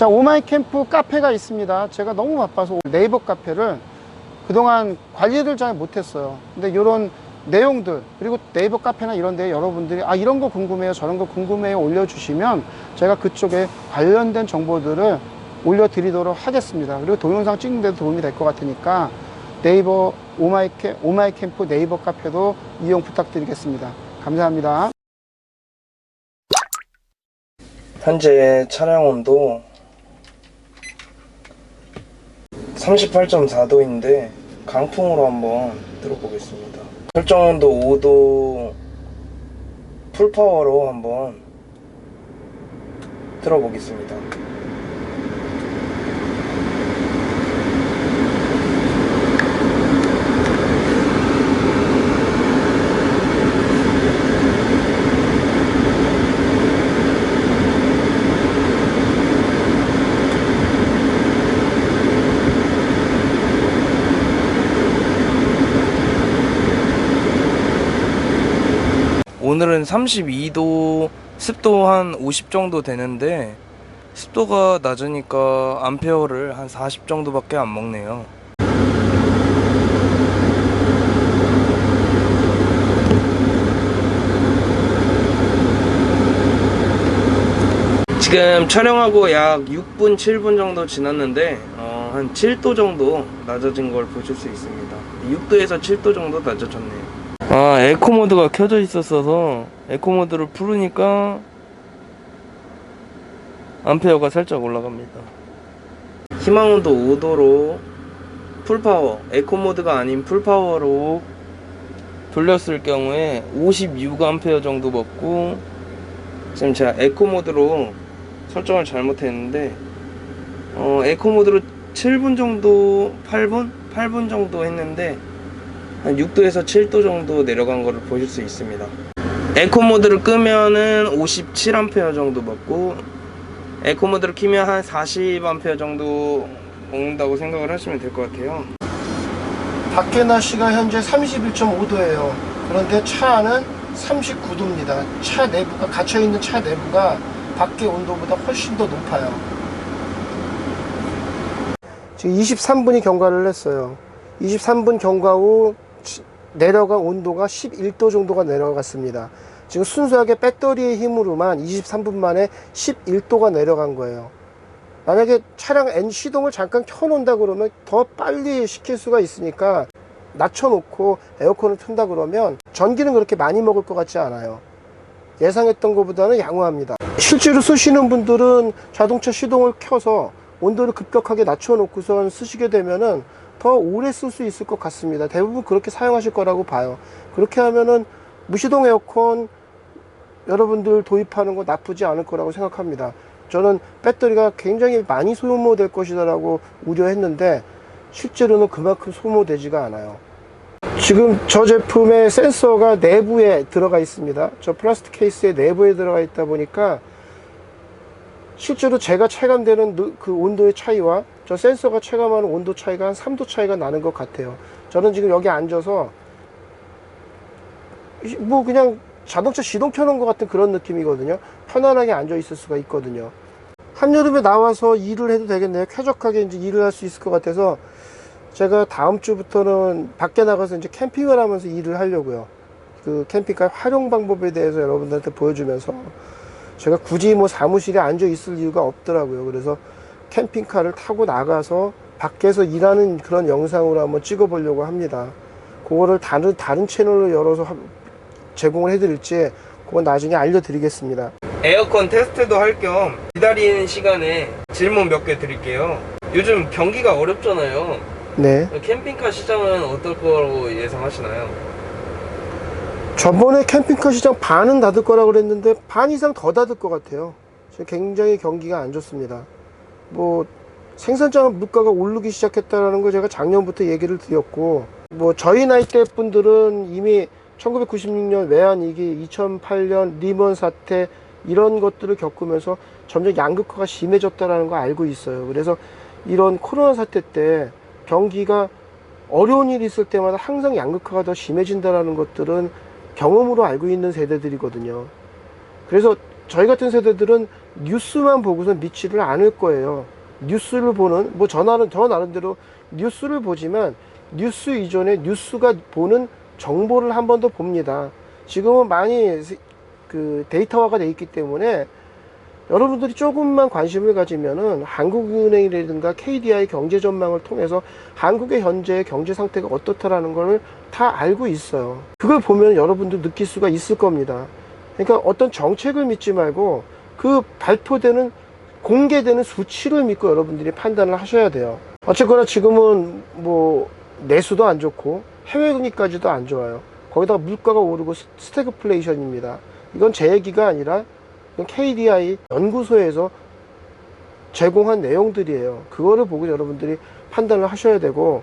자, 오마이캠프 카페가 있습니다. 제가 너무 바빠서 네이버 카페를 그동안 관리를 잘 못했어요. 근데 이런 내용들, 그리고 네이버 카페나 이런 데 여러분들이 이런 거 궁금해요, 저런 거 궁금해요 올려주시면 제가 그쪽에 관련된 정보들을 올려드리도록 하겠습니다. 그리고 동영상 찍는 데도 도움이 될 것 같으니까 네이버 오마이캠프 네이버 카페도 이용 부탁드리겠습니다. 감사합니다. 현재 차량 온도 38.4도인데 강풍으로 한번 들어보겠습니다. 설정 온도 5도 풀파워로 한번 들어보겠습니다. 오늘은 32도, 습도 한 50 정도 되는데 습도가 낮으니까 암페어를 한 40 정도밖에 안 먹네요. 지금 촬영하고 약 6분, 7분 정도 지났는데 한 7도 정도 낮아진 걸 보실 수 있습니다. 6도에서 7도 정도 낮아졌네요. 에코 모드가 켜져 있었어서 에코 모드를 풀으니까 암페어가 살짝 올라갑니다. 희망온도 5도로 풀파워, 에코 모드가 아닌 풀파워로 돌렸을 경우에 56A 정도 먹고, 지금 제가 에코 모드로 설정을 잘못했는데 에코 모드로 7분 정도, 8분 정도 했는데 한 6도에서 7도 정도 내려간 거를 보실 수 있습니다. 에코 모드를 끄면은 57A 정도 먹고, 에코 모드를 키면 한 40A 정도 먹는다고 생각을 하시면 될 것 같아요. 밖에 날씨가 현재 31.5도예요. 그런데 차 안은 39도입니다. 차 내부가, 갇혀있는 차 내부가 밖의 온도보다 훨씬 더 높아요. 지금 23분이 경과를 했어요. 23분 경과 후 내려간 온도가 11도 정도가 내려갔습니다. 지금 순수하게 배터리의 힘으로만 23분 만에 11도가 내려간 거예요. 만약에 차량 시동을 잠깐 켜놓는다 그러면 더 빨리 식힐 수가 있으니까 낮춰놓고 에어컨을 튼다 그러면 전기는 그렇게 많이 먹을 것 같지 않아요. 예상했던 것보다는 양호합니다. 실제로 쓰시는 분들은 자동차 시동을 켜서 온도를 급격하게 낮춰놓고선 쓰시게 되면은 더 오래 쓸 수 있을 것 같습니다. 대부분 그렇게 사용하실 거라고 봐요. 그렇게 하면은 무시동 에어컨 여러분들 도입하는 거 나쁘지 않을 거라고 생각합니다. 저는 배터리가 굉장히 많이 소모될 것이라고 우려했는데 실제로는 그만큼 소모되지가 않아요. 지금 저 제품의 센서가 내부에 들어가 있습니다. 저 플라스틱 케이스의 내부에 들어가 있다 보니까 실제로 제가 체감되는 그 온도의 차이와 저 센서가 체감하는 온도 차이가 한 3도 차이가 나는 것 같아요. 저는 지금 여기 앉아서 뭐 그냥 자동차 시동 켜놓은 것 같은 그런 느낌이거든요. 편안하게 앉아 있을 수가 있거든요. 한여름에 나와서 일을 해도 되겠네요. 쾌적하게 이제 일을 할 수 있을 것 같아서 제가 다음 주부터는 밖에 나가서 이제 캠핑을 하면서 일을 하려고요. 그 캠핑카 활용 방법에 대해서 여러분들한테 보여주면서 제가 굳이 뭐 사무실에 앉아 있을 이유가 없더라고요. 그래서 캠핑카를 타고 나가서 밖에서 일하는 그런 영상으로 한번 찍어 보려고 합니다. 그거를 다른 채널로 열어서 제공을 해드릴지 그건 나중에 알려드리겠습니다. 에어컨 테스트도 할 겸 기다리는 시간에 질문 몇 개 드릴게요. 요즘 경기가 어렵잖아요. 네. 캠핑카 시장은 어떨 거로 예상하시나요? 저번에 캠핑카 시장 반은 닫을 거라고 그랬는데 반 이상 더 닫을 것 같아요. 지금 굉장히 경기가 안 좋습니다. 뭐 생산자 물가가 오르기 시작했다는 걸 제가 작년부터 얘기를 드렸고, 뭐 저희 나이대 분들은 이미 1996년 외환위기, 2008년 리먼 사태 이런 것들을 겪으면서 점점 양극화가 심해졌다는 거 알고 있어요. 그래서 이런 코로나 사태 때 경기가 어려운 일이 있을 때마다 항상 양극화가 더 심해진다는 것들은 경험으로 알고 있는 세대들이거든요. 그래서 저희 같은 세대들은 뉴스만 보고서 믿지를 않을 거예요. 뉴스를 보는, 뭐 저 나름대로 뉴스를 보지만 뉴스 이전에 뉴스가 보는 정보를 한 번 더 봅니다. 지금은 많이 그 데이터화가 돼 있기 때문에 여러분들이 조금만 관심을 가지면은 한국은행이라든가 KDI 경제 전망을 통해서 한국의 현재 경제 상태가 어떻다라는 걸 다 알고 있어요. 그걸 보면 여러분도 느낄 수가 있을 겁니다. 그러니까 어떤 정책을 믿지 말고 그 발표되는 공개되는 수치를 믿고 여러분들이 판단을 하셔야 돼요. 어쨌거나 지금은 뭐 내수도 안 좋고 해외 금리까지도 안 좋아요. 거기다가 물가가 오르고 스태그플레이션입니다. 이건 제 얘기가 아니라 KDI 연구소에서 제공한 내용들이에요. 그거를 보고 여러분들이 판단을 하셔야 되고,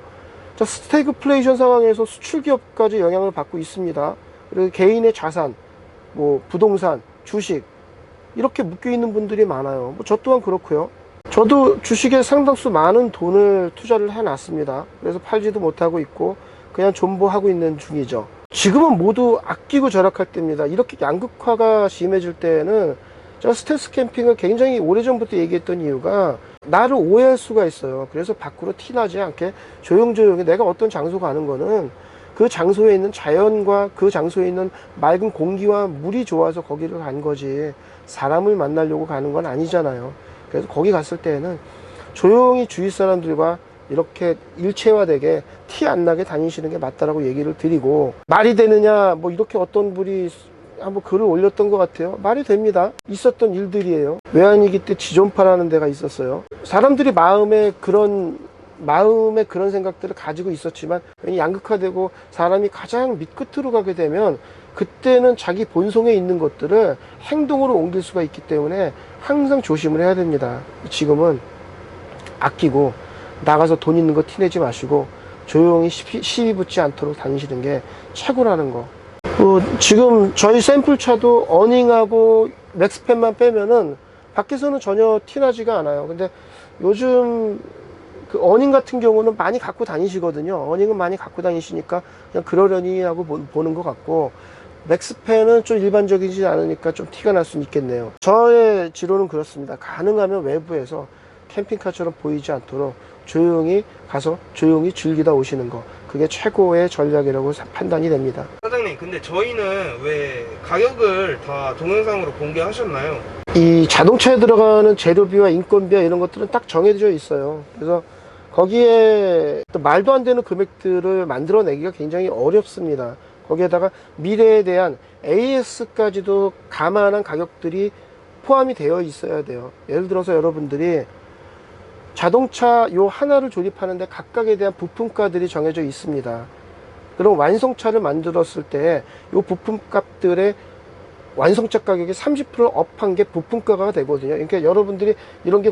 자, 스태그플레이션 상황에서 수출 기업까지 영향을 받고 있습니다. 그리고 개인의 자산, 뭐 부동산, 주식 이렇게 묶여 있는 분들이 많아요. 뭐 저 또한 그렇고요. 저도 주식에 상당수 많은 돈을 투자를 해놨습니다. 그래서 팔지도 못하고 있고 그냥 존버하고 있는 중이죠. 지금은 모두 아끼고 절약할 때입니다. 이렇게 양극화가 심해질 때는 제가 스텔스 캠핑을 굉장히 오래전부터 얘기했던 이유가 나를 오해할 수가 있어요. 그래서 밖으로 티나지 않게 조용조용히 내가 어떤 장소 가는 거는 그 장소에 있는 자연과 그 장소에 있는 맑은 공기와 물이 좋아서 거기를 간 거지 사람을 만나려고 가는 건 아니잖아요. 그래서 거기 갔을 때는 조용히 주위 사람들과 이렇게 일체화되게 티 안 나게 다니시는 게 맞다라고 얘기를 드리고, 말이 되느냐 뭐 이렇게 어떤 분이 한번 글을 올렸던 것 같아요. 말이 됩니다. 있었던 일들이에요. 외환위기 때 지존파라는 데가 있었어요. 사람들이 마음에 그런 생각들을 가지고 있었지만 양극화되고 사람이 가장 밑끝으로 가게 되면 그때는 자기 본성에 있는 것들을 행동으로 옮길 수가 있기 때문에 항상 조심을 해야 됩니다. 지금은 아끼고 나가서 돈 있는 거 티내지 마시고 조용히 시비 붙지 않도록 다니시는 게 최고라는 거. 지금 저희 샘플차도 어닝하고 맥스펜만 빼면은 밖에서는 전혀 티나지가 않아요. 근데 요즘 그 어닝 같은 경우는 많이 갖고 다니시거든요. 어닝은 많이 갖고 다니시니까 그냥 그러려니 하고 보는 것 같고, 맥스펜은 좀 일반적이지 않으니까 좀 티가 날 수는 있겠네요. 저의 지론은 그렇습니다. 가능하면 외부에서 캠핑카처럼 보이지 않도록 조용히 가서 조용히 즐기다 오시는 거, 그게 최고의 전략이라고 판단이 됩니다. 사장님, 근데 저희는 왜 가격을 다 동영상으로 공개하셨나요? 이 자동차에 들어가는 재료비와 인건비와 이런 것들은 딱 정해져 있어요. 그래서 거기에 또 말도 안 되는 금액들을 만들어내기가 굉장히 어렵습니다. 거기에다가 미래에 대한 AS까지도 감안한 가격들이 포함이 되어 있어야 돼요. 예를 들어서 여러분들이 자동차 요 하나를 조립하는데 각각에 대한 부품가들이 정해져 있습니다. 그럼 완성차를 만들었을 때 요 부품값들의 완성차 가격이 30% 업한 게 부품가가 되거든요. 그러니까 여러분들이 이런 게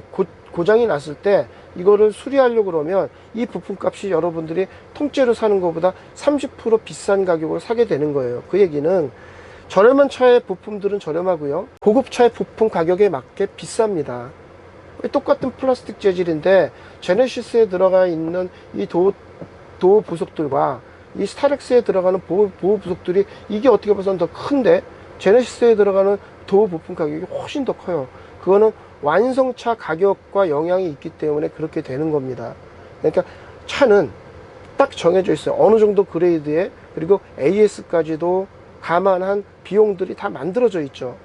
고장이 났을 때 이거를 수리하려고 그러면 이 부품값이 여러분들이 통째로 사는 것보다 30% 비싼 가격으로 사게 되는 거예요. 그 얘기는 저렴한 차의 부품들은 저렴하고요, 고급차의 부품 가격에 맞게 비쌉니다. 똑같은 플라스틱 재질인데 제네시스에 들어가 있는 이 도어 부속들과 이 스타렉스에 들어가는 보호 부속들이 이게 어떻게 봐서는 더 큰데 제네시스에 들어가는 도어 부품 가격이 훨씬 더 커요. 그거는 완성차 가격과 영향이 있기 때문에 그렇게 되는 겁니다. 그러니까 차는 딱 정해져 있어요. 어느 정도 그레이드에, 그리고 AS까지도 감안한 비용들이 다 만들어져 있죠.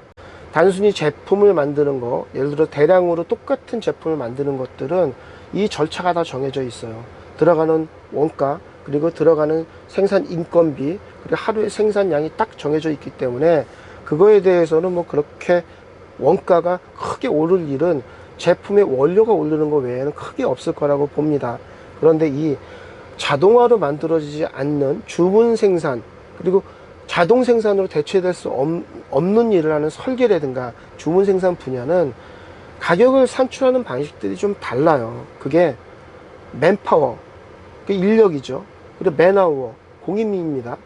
단순히 제품을 만드는 거, 예를 들어 대량으로 똑같은 제품을 만드는 것들은 이 절차가 다 정해져 있어요. 들어가는 원가, 그리고 들어가는 생산 인건비, 그리고 하루의 생산량이 딱 정해져 있기 때문에 그거에 대해서는 뭐 그렇게 원가가 크게 오를 일은 제품의 원료가 오르는 것 외에는 크게 없을 거라고 봅니다. 그런데 이 자동화로 만들어지지 않는 주문 생산, 그리고 자동 생산으로 대체될 수 없는 일을 하는 설계라든가 주문 생산 분야는 가격을 산출하는 방식들이 좀 달라요. 그게 맨파워, 그 인력이죠. 그리고 맨아워, 공임입니다.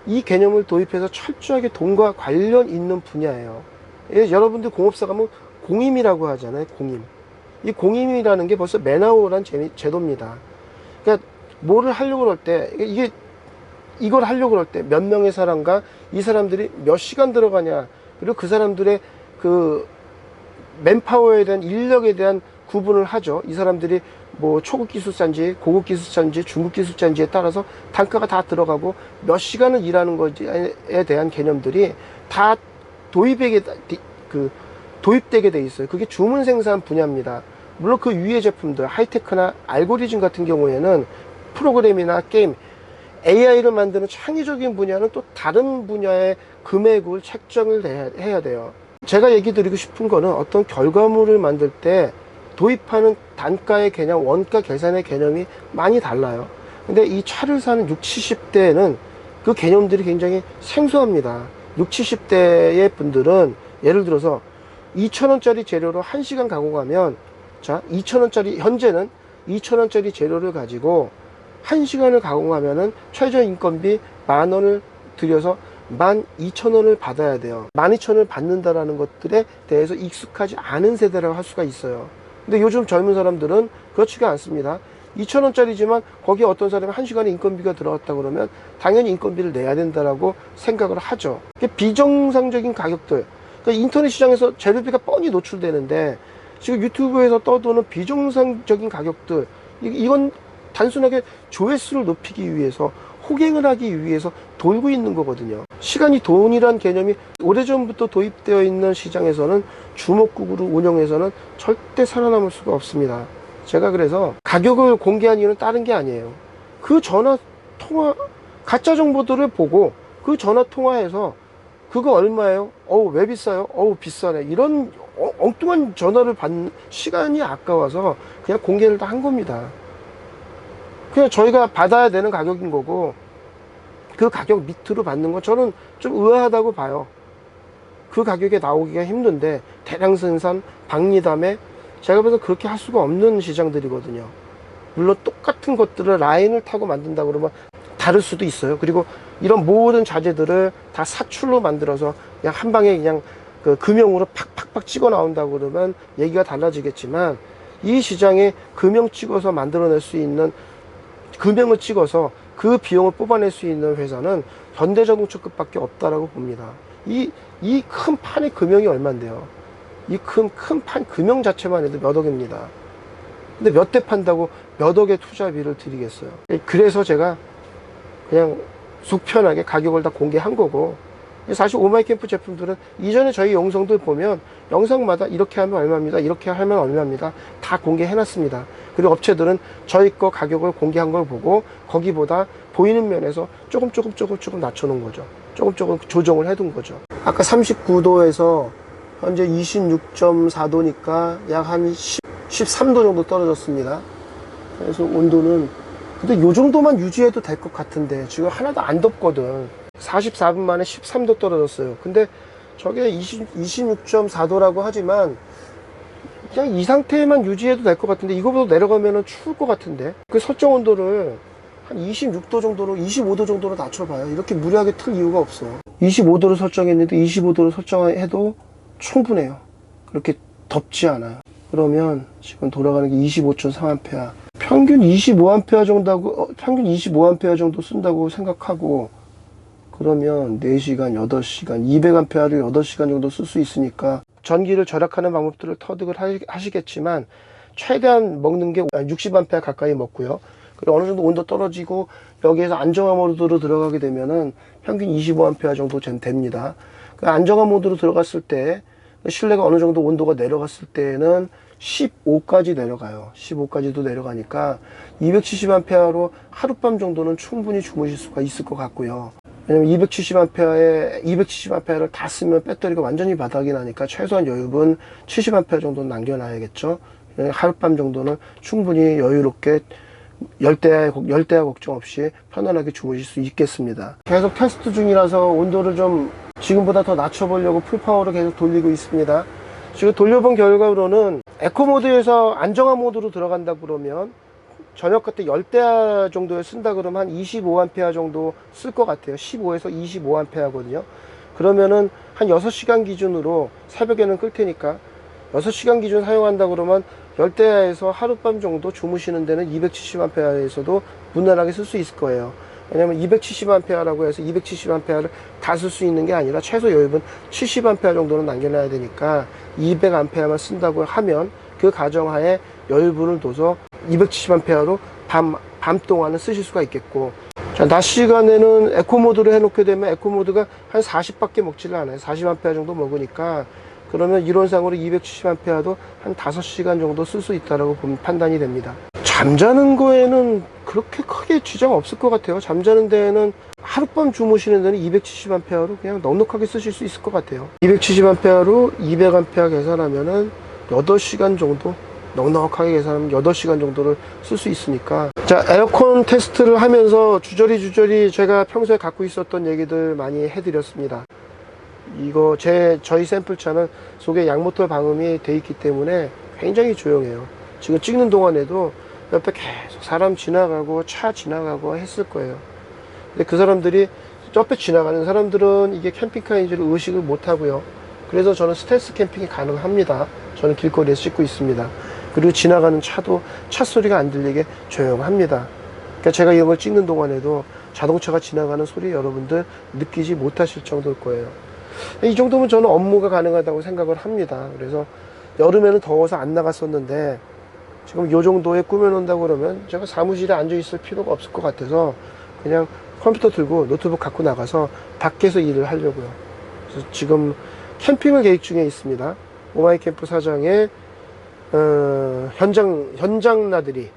이 개념을 도입해서 철저하게 돈과 관련 있는 분야예요. 여러분들 공업사 가면 공임이라고 하잖아요. 공임. 이 공임이라는 게 벌써 맨아워라는 제도입니다. 그러니까 뭐를 하려고 그럴 때 이걸 하려고 그럴 때 몇 명의 사람과 이 사람들이 몇 시간 들어가냐, 그리고 그 사람들의 그 맨파워에 대한 인력에 대한 구분을 하죠. 이 사람들이 뭐 초급 기술자인지 고급 기술자인지 중급 기술자인지에 따라서 단가가 다 들어가고 몇 시간을 일하는 것에 대한 개념들이 다 도입되게 돼 있어요. 그게 주문 생산 분야입니다. 물론 그 위의 제품들 하이테크나 알고리즘 같은 경우에는 프로그램이나 게임 AI를 만드는 창의적인 분야는 또 다른 분야의 금액을 책정을 해야 돼요. 제가 얘기 드리고 싶은 거는 어떤 결과물을 만들 때 도입하는 단가의 개념, 원가 계산의 개념이 많이 달라요. 근데 이 차를 사는 60, 70대에는 그 개념들이 굉장히 생소합니다. 60, 70대의 분들은 예를 들어서 2,000원짜리 재료로 1시간 가공하면, 자, 2,000원짜리, 현재는 2,000원짜리 재료를 가지고 1시간을 가공하면은 최저 인건비 10,000원을 들여서 12,000원을 받아야 돼요. 12,000원을 받는다라는 것들에 대해서 익숙하지 않은 세대라고 할 수가 있어요. 근데 요즘 젊은 사람들은 그렇지가 않습니다. 2,000원짜리지만 거기에 어떤 사람이 1시간에 인건비가 들어갔다 그러면 당연히 인건비를 내야 된다라고 생각을 하죠. 비정상적인 가격들. 그러니까 인터넷 시장에서 재료비가 뻔히 노출되는데 지금 유튜브에서 떠도는 비정상적인 가격들, 이건 단순하게 조회수를 높이기 위해서, 호갱을 하기 위해서 돌고 있는 거거든요. 시간이 돈이란 개념이 오래전부터 도입되어 있는 시장에서는, 주먹국으로 운영해서는 절대 살아남을 수가 없습니다. 제가 그래서 가격을 공개한 이유는 다른 게 아니에요. 그 전화 통화, 가짜 정보들을 보고 그 전화 통화해서 그거 얼마예요? 어우, 왜 비싸요? 어우, 비싸네. 이런 엉뚱한 전화를 받는 시간이 아까워서 그냥 공개를 다 한 겁니다. 그냥 저희가 받아야 되는 가격인 거고, 그 가격 밑으로 받는 건 저는 좀 의아하다고 봐요. 그 가격에 나오기가 힘든데 대량 생산, 박리담에 제가 봐서 그렇게 할 수가 없는 시장들이거든요. 물론 똑같은 것들을 라인을 타고 만든다 그러면 다를 수도 있어요. 그리고 이런 모든 자재들을 다 사출로 만들어서 그냥 한 방에 그냥 그 금형으로 팍팍팍 찍어 나온다고 그러면 얘기가 달라지겠지만, 이 시장에 금형 찍어서 만들어낼 수 있는, 금형을 찍어서 그 비용을 뽑아낼 수 있는 회사는 현대자동차급밖에 없다라고 봅니다. 이 큰 판의 금형이 얼만데요? 이 큰 판 금형 자체만 해도 몇 억입니다. 근데 몇 대 판다고 몇 억의 투자비를 드리겠어요? 그래서 제가 그냥 속 편하게 가격을 다 공개한 거고, 사실 오마이캠프 제품들은 이전에 저희 영상들 보면 영상마다 이렇게 하면 얼마입니다, 이렇게 하면 얼마입니다, 다 공개해 놨습니다. 그리고 업체들은 저희 거 가격을 공개한 걸 보고 거기보다 보이는 면에서 조금 낮춰 놓은 거죠. 조금 조정을 해 둔 거죠. 아까 39도에서 현재 26.4도니까 약 한 13도 정도 떨어졌습니다. 그래서 온도는 근데 요 정도만 유지해도 될 것 같은데 지금 하나도 안 덥거든. 44분 만에 13도 떨어졌어요. 근데 저게 26.4도라고 하지만 그냥 이 상태만 유지해도 될 것 같은데, 이거보다 내려가면 추울 것 같은데, 그 설정 온도를 한 26도 정도로, 25도 정도로 낮춰봐요. 이렇게 무리하게 틀 이유가 없어. 25도로 설정했는데 25도로 설정해도 충분해요. 그렇게 덥지 않아요. 그러면 지금 돌아가는 게 25.3A, 평균 25A 정도, 평균 25A 정도 쓴다고 생각하고, 그러면 4시간, 8시간, 200A를 8시간 정도 쓸 수 있으니까 전기를 절약하는 방법들을 터득을 하시겠지만, 최대한 먹는 게 60A 가까이 먹고요. 그리고 어느 정도 온도 떨어지고 여기에서 안정화 모드로 들어가게 되면은 평균 25A 정도 됩니다. 그 안정화 모드로 들어갔을 때 실내가 어느 정도 온도가 내려갔을 때는 15까지 내려가요. 15까지도 내려가니까 270A로 하룻밤 정도는 충분히 주무실 수가 있을 것 같고요. 왜냐면 270A를 다 쓰면 배터리가 완전히 바닥이 나니까 최소한 여유분 70A 정도는 남겨놔야겠죠. 하룻밤 정도는 충분히 여유롭게 열대야 걱정 없이 편안하게 주무실 수 있겠습니다. 계속 테스트 중이라서 온도를 좀 지금보다 더 낮춰보려고 풀파워로 계속 돌리고 있습니다. 지금 돌려본 결과로는 에코 모드에서 안정화 모드로 들어간다 그러면 저녁 그때 열대야 정도에 쓴다 그러면 한 25A 정도 쓸 것 같아요. 15에서 25A거든요. 그러면은 한 6시간 기준으로, 새벽에는 끌 테니까 6시간 기준 사용한다 그러면 열대야에서 하룻밤 정도 주무시는 데는 270A에서도 무난하게 쓸 수 있을 거예요. 왜냐면 270A라고 해서 270A를 다 쓸 수 있는 게 아니라 최소 여유분 70A 정도는 남겨놔야 되니까 200A만 쓴다고 하면 그 가정하에 여유분을 둬서 270A로 밤 동안은 쓰실 수가 있겠고, 자, 낮 시간에는 에코모드로 해놓게 되면 에코모드가 한 40밖에 먹지를 않아요. 40A 정도 먹으니까, 그러면 이론상으로 270A도 한 5시간 정도 쓸 수 있다라고 판단이 됩니다. 잠자는 거에는 그렇게 크게 지장 없을 것 같아요. 잠자는 데에는 하룻밤 주무시는 데는 270A로 그냥 넉넉하게 쓰실 수 있을 것 같아요. 270A로 200A 계산하면은 8시간 정도, 넉넉하게 계산하면 8시간 정도를 쓸 수 있으니까. 자, 에어컨 테스트를 하면서 주저리 제가 평소에 갖고 있었던 얘기들 많이 해드렸습니다. 이거 저희 샘플차는 속에 양모터 방음이 돼 있기 때문에 굉장히 조용해요. 지금 찍는 동안에도 옆에 계속 사람 지나가고 차 지나가고 했을 거예요. 근데 그 사람들이, 옆에 지나가는 사람들은 이게 캠핑카인지를 의식을 못 하고요. 그래서 저는 스텔스 캠핑이 가능합니다. 저는 길거리에서 찍고 있습니다. 그리고 지나가는 차도 차 소리가 안 들리게 조용합니다. 그러니까 제가 이런 걸 찍는 동안에도 자동차가 지나가는 소리 여러분들 느끼지 못하실 정도일 거예요. 이 정도면 저는 업무가 가능하다고 생각을 합니다. 그래서 여름에는 더워서 안 나갔었는데 지금 이 정도에 꾸며놓는다고 그러면 제가 사무실에 앉아 있을 필요가 없을 것 같아서 그냥 컴퓨터 들고 노트북 갖고 나가서 밖에서 일을 하려고요. 그래서 지금 캠핑을 계획 중에 있습니다. 오마이캠프 사장의 현장 나들이,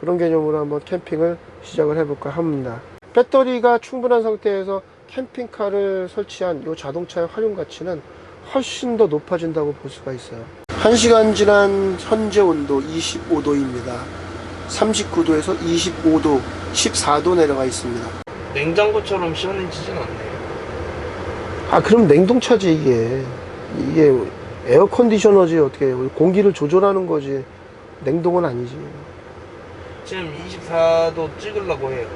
그런 개념으로 한번 캠핑을 시작을 해볼까 합니다. 배터리가 충분한 상태에서 캠핑카를 설치한 이 자동차의 활용 가치는 훨씬 더 높아진다고 볼 수가 있어요. 1시간 지난 현재 온도 25도입니다. 39도에서 25도, 14도 내려가 있습니다. 냉장고처럼 시원해지진 않네요. 아, 그럼 냉동차지 이게 에어컨디셔너지. 어떻게 공기를 조절하는 거지, 냉동은 아니지. 지금 24도 찍으려고 해요.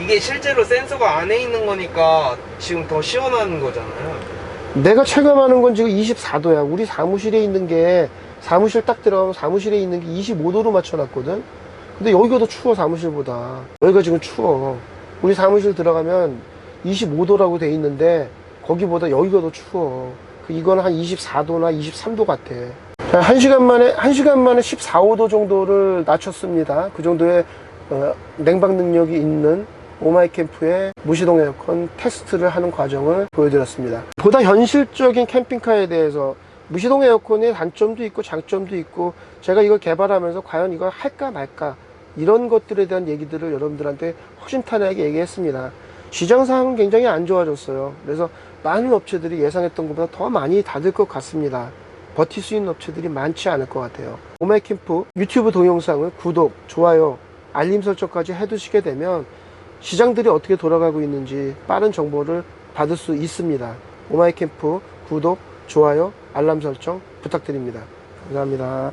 이게 실제로 센서가 안에 있는 거니까 지금 더 시원한 거잖아요. 내가 체감하는 건 지금 24도야. 우리 사무실에 있는 게, 사무실 딱 들어가면 사무실에 있는 게 25도로 맞춰놨거든. 근데 여기가 더 추워. 사무실보다 여기가 지금 추워. 우리 사무실 들어가면 25도라고 돼 있는데 거기보다 여기가 더 추워. 이거는 한 24도나 23도 같아. 자, 1시간 만에 14, 5도 정도를 낮췄습니다. 그 정도의 냉방 능력이 있는 오마이캠프의 무시동 에어컨 테스트를 하는 과정을 보여드렸습니다. 보다 현실적인 캠핑카에 대해서 무시동 에어컨의 단점도 있고 장점도 있고, 제가 이걸 개발하면서 과연 이걸 할까 말까, 이런 것들에 대한 얘기들을 여러분들한테 허심탄회하게 얘기했습니다. 시장 상황은 굉장히 안 좋아졌어요. 그래서 많은 업체들이 예상했던 것보다 더 많이 닫을 것 같습니다. 버틸 수 있는 업체들이 많지 않을 것 같아요. 오마이캠프 유튜브 동영상을 구독, 좋아요, 알림 설정까지 해두시게 되면 시장들이 어떻게 돌아가고 있는지 빠른 정보를 받을 수 있습니다. 오마이캠프 구독, 좋아요, 알람 설정 부탁드립니다. 감사합니다.